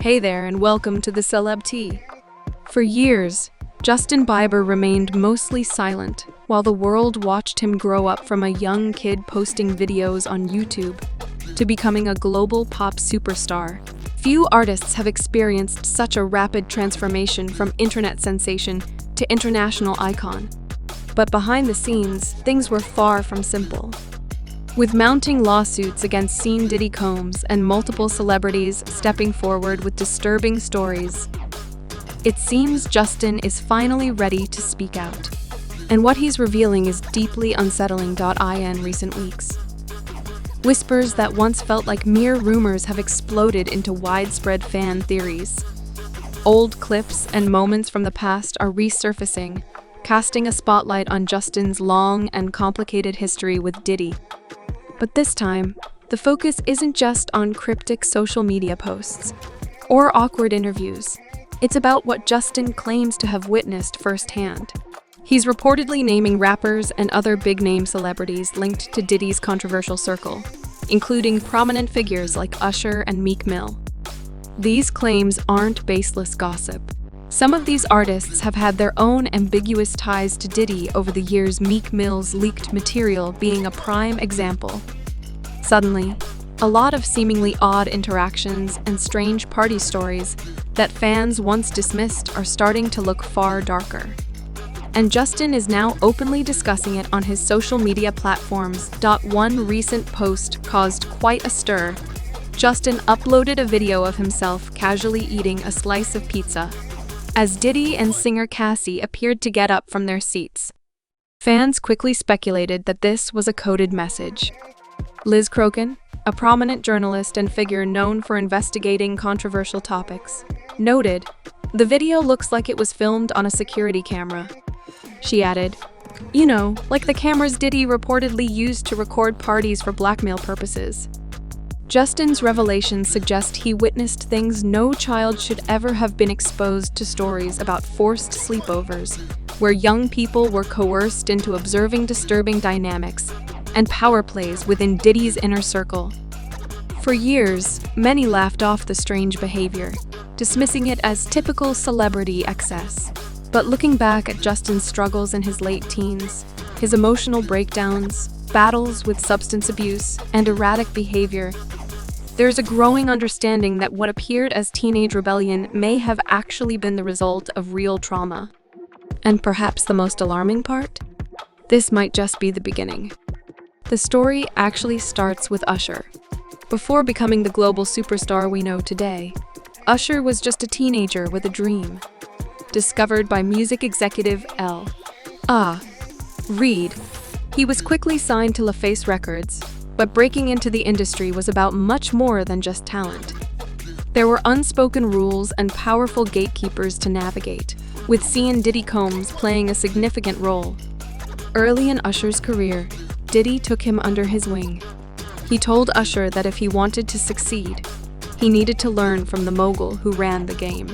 Hey there, and welcome to the Celeb Tea. For years, Justin Bieber remained mostly silent while the world watched him grow up from a young kid posting videos on YouTube to becoming a global pop superstar. Few artists have experienced such a rapid transformation from internet sensation to international icon. But behind the scenes, things were far from simple. With mounting lawsuits against Diddy and multiple celebrities stepping forward with disturbing stories, it seems Justin is finally ready to speak out. And what he's revealing is deeply unsettling. In recent weeks, whispers that once felt like mere rumors have exploded into widespread fan theories. Old clips and moments from the past are resurfacing, casting a spotlight on Justin's long and complicated history with Diddy. But this time, the focus isn't just on cryptic social media posts or awkward interviews. It's about what Justin claims to have witnessed firsthand. He's reportedly naming rappers and other big-name celebrities linked to Diddy's controversial circle, including prominent figures like Usher and Meek Mill. These claims aren't baseless gossip. Some of these artists have had their own ambiguous ties to Diddy over the years, Meek Mill's leaked material being a prime example. Suddenly, a lot of seemingly odd interactions and strange party stories that fans once dismissed are starting to look far darker. And Justin is now openly discussing it on his social media platforms. One recent post caused quite a stir. Justin uploaded a video of himself casually eating a slice of pizza as Diddy and singer Cassie appeared to get up from their seats. Fans quickly speculated that this was a coded message. Liz Crokin, a prominent journalist and figure known for investigating controversial topics, noted, "The video looks like it was filmed on a security camera." She added, "You know, like the cameras Diddy reportedly used to record parties for blackmail purposes." Justin's revelations suggest he witnessed things no child should ever have been exposed to: stories about forced sleepovers, where young people were coerced into observing disturbing dynamics, and power plays within Diddy's inner circle. For years, many laughed off the strange behavior, dismissing it as typical celebrity excess. But looking back at Justin's struggles in his late teens, his emotional breakdowns, battles with substance abuse, and erratic behavior, there's a growing understanding that what appeared as teenage rebellion may have actually been the result of real trauma. And perhaps the most alarming part? This might just be the beginning. The story actually starts with Usher. Before becoming the global superstar we know today, Usher was just a teenager with a dream. Discovered by music executive Reed, he was quickly signed to LaFace Records, but breaking into the industry was about much more than just talent. There were unspoken rules and powerful gatekeepers to navigate, with Diddy playing a significant role. Early in Usher's career, Diddy took him under his wing. He told Usher that if he wanted to succeed, he needed to learn from the mogul who ran the game.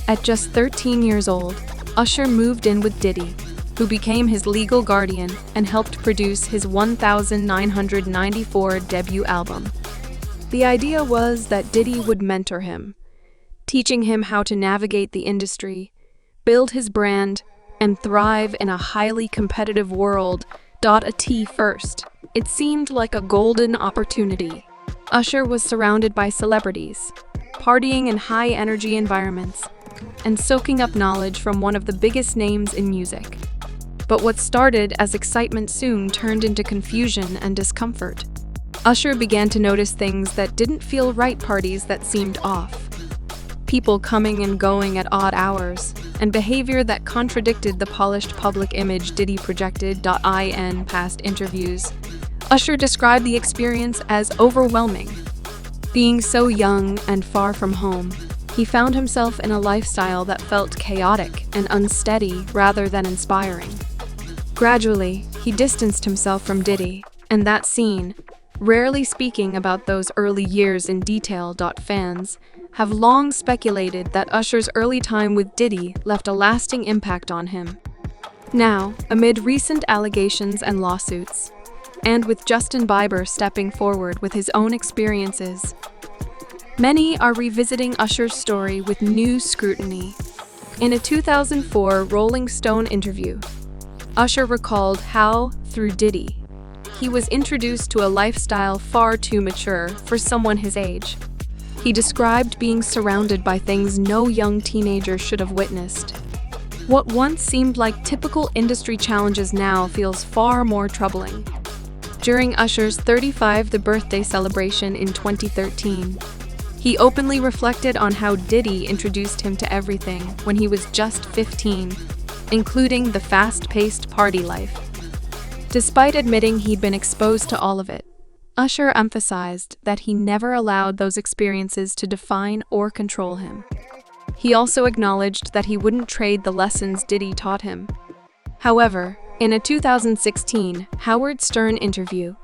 At just 13 years old, Usher moved in with Diddy, who became his legal guardian and helped produce his 1994 debut album. The idea was that Diddy would mentor him, teaching him how to navigate the industry, build his brand, and thrive in a highly competitive world. First, it seemed like a golden opportunity. Usher was surrounded by celebrities, partying in high-energy environments, and soaking up knowledge from one of the biggest names in music. But what started as excitement soon turned into confusion and discomfort. Usher began to notice things that didn't feel right: parties that seemed off, people coming and going at odd hours, and behavior that contradicted the polished public image Diddy projected. In past interviews, Usher described the experience as overwhelming. Being so young and far from home, he found himself in a lifestyle that felt chaotic and unsteady rather than inspiring. Gradually, he distanced himself from Diddy and that scene, rarely speaking about those early years in detail. Fans have long speculated that Usher's early time with Diddy left a lasting impact on him. Now, amid recent allegations and lawsuits, and with Justin Bieber stepping forward with his own experiences, Many are revisiting Usher's story with new scrutiny. In a 2004 Rolling Stone interview, Usher recalled how, through Diddy, he was introduced to a lifestyle far too mature for someone his age. He described being surrounded by things no young teenager should have witnessed. What once seemed like typical industry challenges now feels far more troubling. During Usher's 35th birthday celebration in 2013, he openly reflected on how Diddy introduced him to everything when he was just 15, including the fast-paced party life. Despite admitting he'd been exposed to all of it, Usher emphasized that he never allowed those experiences to define or control him. He also acknowledged that he wouldn't trade the lessons Diddy taught him. However, in a 2016 Howard Stern interview,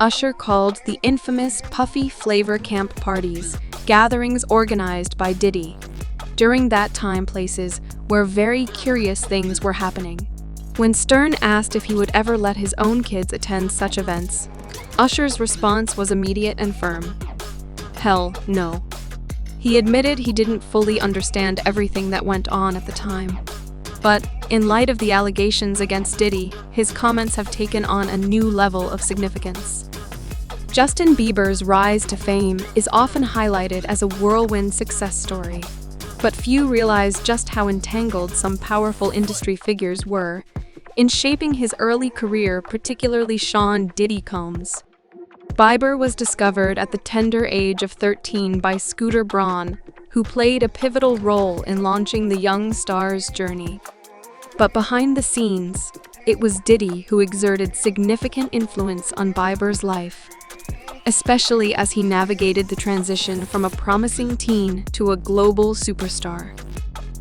Usher called the infamous Puffy Flavor Camp parties gatherings organized by Diddy. During that time, places where very curious things were happening. When Stern asked if he would ever let his own kids attend such events, Usher's response was immediate and firm. Hell no. He admitted he didn't fully understand everything that went on at the time. But, in light of the allegations against Diddy, his comments have taken on a new level of significance. Justin Bieber's rise to fame is often highlighted as a whirlwind success story. But few realize just how entangled some powerful industry figures were in shaping his early career, particularly Sean Diddy Combs. Bieber was discovered at the tender age of 13 by Scooter Braun, who played a pivotal role in launching the young star's journey. But behind the scenes, it was Diddy who exerted significant influence on Bieber's life, especially as he navigated the transition from a promising teen to a global superstar.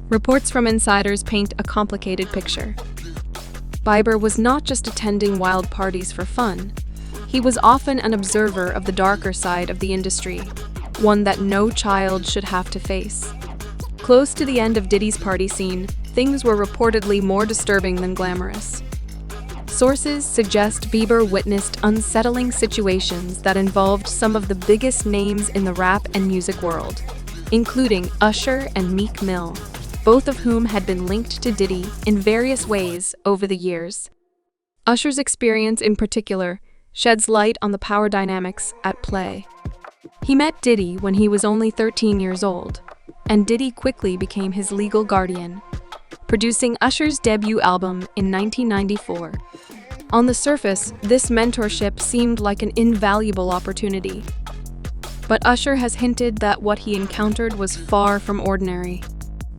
Reports from insiders paint a complicated picture. Bieber was not just attending wild parties for fun. He was often an observer of the darker side of the industry, one that no child should have to face. Close to the end of Diddy's party scene, things were reportedly more disturbing than glamorous. Sources suggest Bieber witnessed unsettling situations that involved some of the biggest names in the rap and music world, including Usher and Meek Mill, both of whom had been linked to Diddy in various ways over the years. Usher's experience in particular sheds light on the power dynamics at play. He met Diddy when he was only 13 years old, and Diddy quickly became his legal guardian, producing Usher's debut album in 1994. On the surface, this mentorship seemed like an invaluable opportunity. But Usher has hinted that what he encountered was far from ordinary.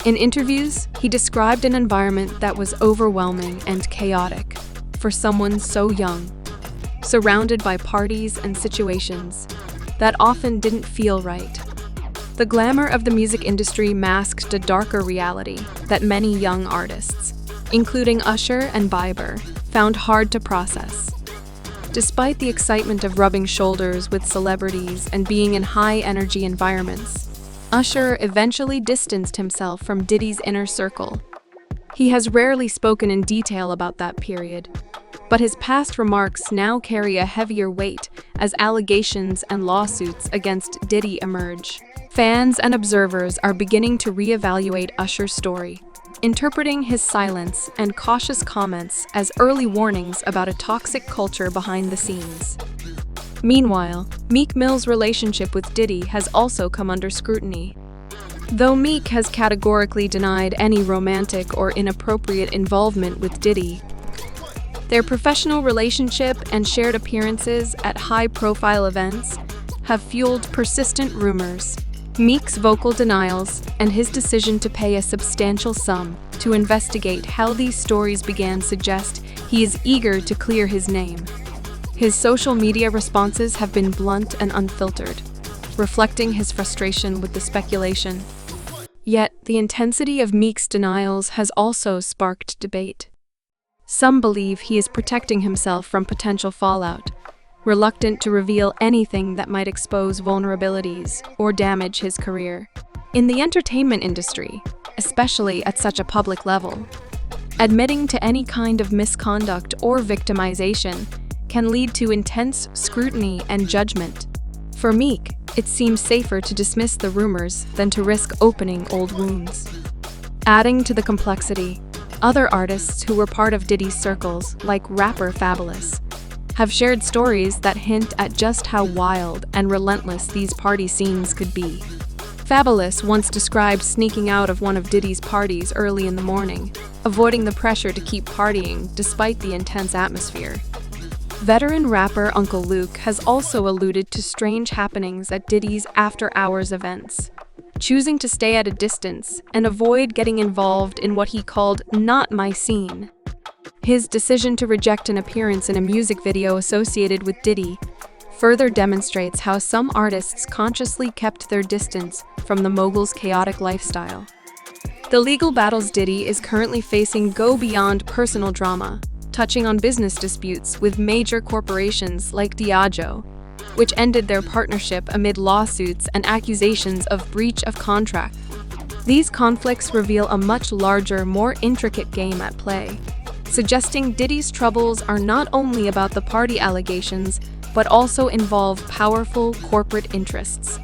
In interviews, he described an environment that was overwhelming and chaotic for someone so young, surrounded by parties and situations that often didn't feel right. The glamour of the music industry masked a darker reality that many young artists, including Usher and Bieber, found hard to process. Despite the excitement of rubbing shoulders with celebrities and being in high-energy environments, Usher eventually distanced himself from Diddy's inner circle. He has rarely spoken in detail about that period, but his past remarks now carry a heavier weight as allegations and lawsuits against Diddy emerge. Fans and observers are beginning to reevaluate Usher's story, interpreting his silence and cautious comments as early warnings about a toxic culture behind the scenes. Meanwhile, Meek Mill's relationship with Diddy has also come under scrutiny. Though Meek has categorically denied any romantic or inappropriate involvement with Diddy, their professional relationship and shared appearances at high-profile events have fueled persistent rumors. Meek's vocal denials and his decision to pay a substantial sum to investigate how these stories began suggest he is eager to clear his name. His social media responses have been blunt and unfiltered, reflecting his frustration with the speculation. Yet, the intensity of Meek's denials has also sparked debate. Some believe he is protecting himself from potential fallout, reluctant to reveal anything that might expose vulnerabilities or damage his career. In the entertainment industry, especially at such a public level, admitting to any kind of misconduct or victimization can lead to intense scrutiny and judgment. For Meek, it seemed safer to dismiss the rumors than to risk opening old wounds. Adding to the complexity, other artists who were part of Diddy's circles, like rapper Fabulous, have shared stories that hint at just how wild and relentless these party scenes could be. Fabulous once described sneaking out of one of Diddy's parties early in the morning, avoiding the pressure to keep partying despite the intense atmosphere. Veteran rapper Uncle Luke has also alluded to strange happenings at Diddy's after-hours events, choosing to stay at a distance and avoid getting involved in what he called "not my scene." His decision to reject an appearance in a music video associated with Diddy further demonstrates how some artists consciously kept their distance from the mogul's chaotic lifestyle. The legal battles Diddy is currently facing go beyond personal drama, touching on business disputes with major corporations like Diageo, which ended their partnership amid lawsuits and accusations of breach of contract. These conflicts reveal a much larger, more intricate game at play, suggesting Diddy's troubles are not only about the party allegations, but also involve powerful corporate interests.